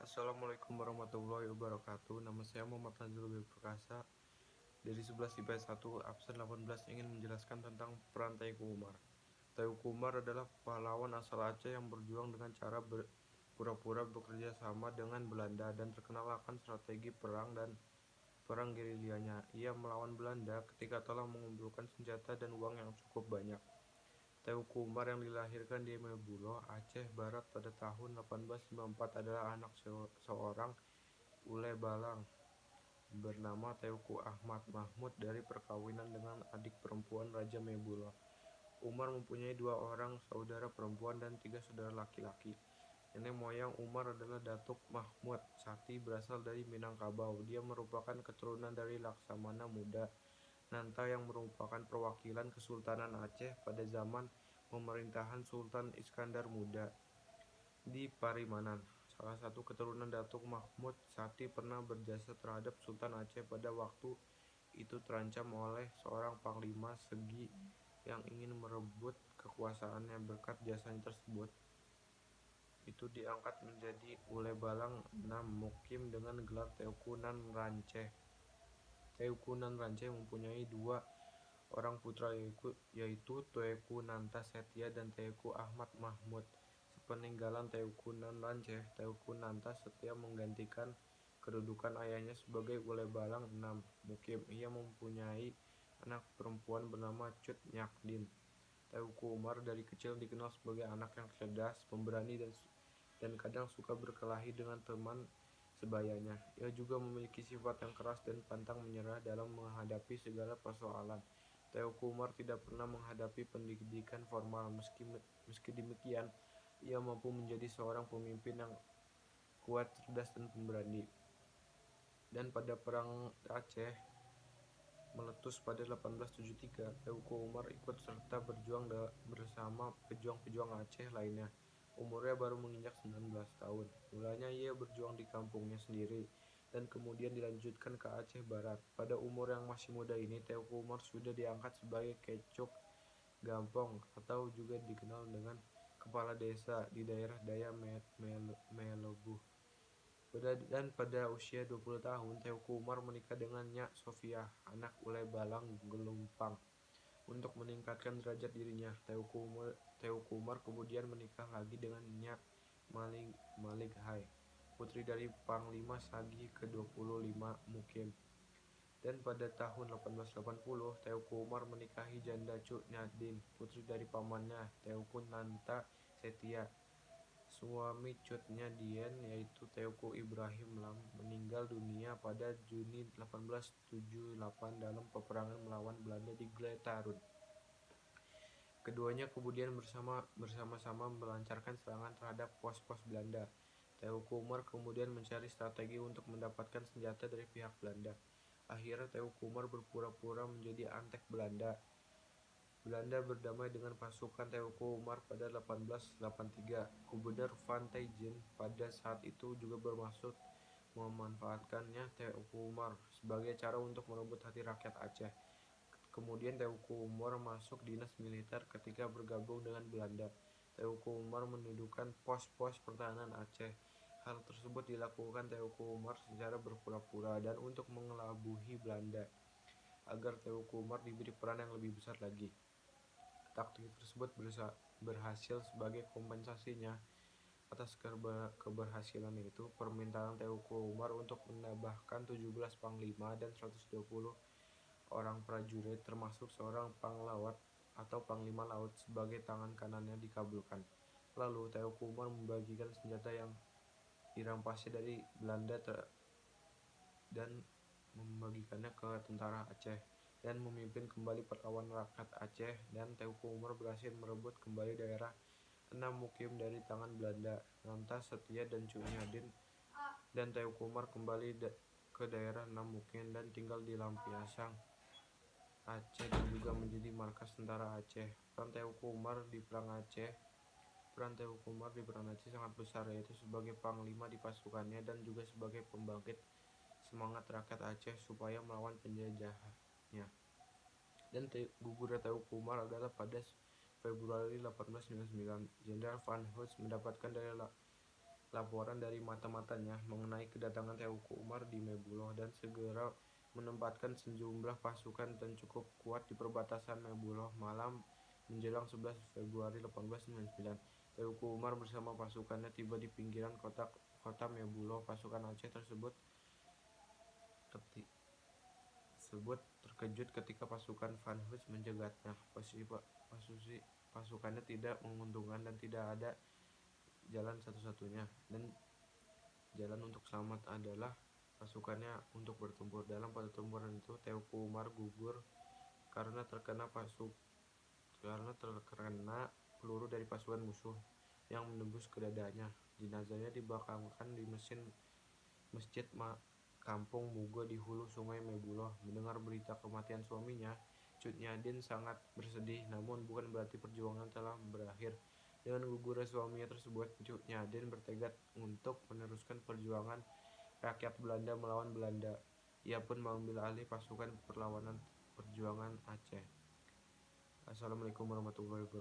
Assalamualaikum warahmatullahi wabarakatuh. Nama saya Muhammad Nazrul Dewi Perkasa dari 11 IPS 1 absen 18 ingin menjelaskan tentang peran Teuku Umar. Teuku Umar adalah pahlawan asal Aceh yang berjuang dengan cara pura-pura bekerja sama dengan Belanda dan terkenal akan strategi perang dan perang gerilyanya. Ia melawan Belanda ketika telah mengumpulkan senjata dan uang yang cukup banyak. Teuku Umar yang dilahirkan di Mebulo, Aceh Barat pada tahun 1854 adalah anak seorang Ule Balang bernama Teuku Ahmad Mahmud dari perkawinan dengan adik perempuan Raja Mebulo. Umar mempunyai 2 orang saudara perempuan dan 3 saudara laki-laki. Nenek moyang Umar adalah Datuk Mahmud Sakti berasal dari Minangkabau. Dia merupakan keturunan dari Laksamana Muda Nanta yang merupakan perwakilan Kesultanan Aceh pada zaman pemerintahan Sultan Iskandar Muda di Parimanan. Salah satu keturunan Datuk Mahmud Sakti pernah berjasa terhadap Sultan Aceh pada waktu itu terancam oleh seorang panglima Segi yang ingin merebut kekuasaannya. Berkat jasanya tersebut, itu diangkat menjadi Ule Balang 6 Mukim dengan gelar Teuku Nan Ranceh. Teuku Nan Ranceh mempunyai 2 orang putra yaitu Teuku Nanta Setia dan Teuku Ahmad Mahmud. Sepeninggalan Teuku Nan Ranceh, Teuku Nanta Setia menggantikan kedudukan ayahnya sebagai Ule Balang 6 Mukim. Ia mempunyai anak perempuan bernama Cut Nyakdin. Teuku Umar dari kecil dikenal sebagai anak yang cerdas, pemberani, dan kadang suka berkelahi dengan teman sebayanya. Ia juga memiliki sifat yang keras dan pantang menyerah dalam menghadapi segala persoalan. Teuku Umar tidak pernah menghadapi pendidikan formal. Meski demikian, ia mampu menjadi seorang pemimpin yang kuat, cerdas, dan pemberani. Dan pada Perang Aceh meletus pada 1873, Teuku Umar ikut serta berjuang bersama pejuang-pejuang Aceh lainnya. Umurnya baru menginjak 19 tahun. Mulanya ia berjuang di kampungnya sendiri dan kemudian dilanjutkan ke Aceh Barat. Pada umur yang masih muda ini, Teuku Umar sudah diangkat sebagai Kecuk Gampong atau juga dikenal dengan kepala desa di daerah Daya Melebuh. Dan pada usia 20 tahun, Teuku Umar menikah dengan Nyak Sofiah, anak Ule Balang Gelumpang. Untuk meningkatkan derajat dirinya, Teuku Umar kemudian menikah lagi dengan Nyak Malighai, putri dari Panglima Sagi ke-25 Mukim. Dan pada tahun 1880, Teuku Umar menikahi janda Cut Nyadin, putri dari pamannya Teuku Nanta Setia. Suami Cut Nyadin yaitu Teuku Ibrahim Lam meninggal dunia pada Juni 1878 dalam peperangan melawan Belanda di Gletarun. Keduanya kemudian bersama-sama melancarkan serangan terhadap pos-pos Belanda. Teuku Umar kemudian mencari strategi untuk mendapatkan senjata dari pihak Belanda. Akhirnya Teuku Umar berpura-pura menjadi antek Belanda. Belanda berdamai dengan pasukan Teuku Umar pada 1883. Gubernur Van Taijen pada saat itu juga bermaksud memanfaatkannya Teuku Umar sebagai cara untuk merebut hati rakyat Aceh. Kemudian Teuku Umar masuk dinas militer ketika bergabung dengan Belanda. Teuku Umar mendudukan pos-pos pertahanan Aceh. Hal tersebut dilakukan Teuku Umar secara berpura-pura dan untuk mengelabuhi Belanda agar Teuku Umar diberi peran yang lebih besar lagi. Taktik tersebut berhasil sebagai kompensasinya atas keberhasilan itu. Permintaan Teuku Umar untuk menambahkan 17 panglima dan 120 orang prajurit termasuk seorang panglawat atau panglima laut sebagai tangan kanannya dikabulkan. Lalu Teuku Umar membagikan senjata yang dirampasnya dari Belanda dan membagikannya ke tentara Aceh dan memimpin kembali perlawanan rakyat Aceh. Dan Teuku Umar berhasil merebut kembali daerah 6 Mukim dari tangan Belanda. Nanta Setia dan Cut Nyadin dan Teuku Umar kembali ke daerah 6 Mukim dan tinggal di Lampiasang Aceh dan juga menjadi markas tentara Aceh. Peran Teuku Umar di Perang Aceh sangat besar, yaitu sebagai panglima di pasukannya dan juga sebagai pembangkit semangat rakyat Aceh supaya melawan penjajahnya. Dan gugurnya Teuku Umar adalah pada Februari 1899. Jenderal Van Hulst mendapatkan laporan dari mata-matanya mengenai kedatangan Teuku Umar di Mebuloh dan segera menempatkan sejumlah pasukan dan cukup kuat di perbatasan Mebuloh. Malam menjelang 11 Februari 1899, Teuku Umar bersama pasukannya tiba di pinggiran kota Mebuloh. Pasukan Aceh tersebut terkejut ketika pasukan Van Hus menjegatnya. Posisi pasukannya tidak menguntungkan dan tidak ada jalan satu-satunya, dan jalan untuk selamat adalah pasukannya untuk bertempur. Dalam pertempuran itu, Teuku Umar gugur karena terkena peluru dari pasukan musuh yang menembus ke dadanya. Jenazahnya dimakamkan di masjid Kampung Mugo di hulu Sungai Mebuloh. Mendengar berita kematian suaminya, Cut Nyadin sangat bersedih, namun bukan berarti perjuangan telah berakhir. Dengan gugurnya suaminya tersebut, Cut Nyadin bertekad untuk meneruskan perjuangan rakyat Belanda melawan Belanda. Ia pun mengambil alih pasukan perlawanan perjuangan Aceh. Assalamualaikum warahmatullahi wabarakatuh.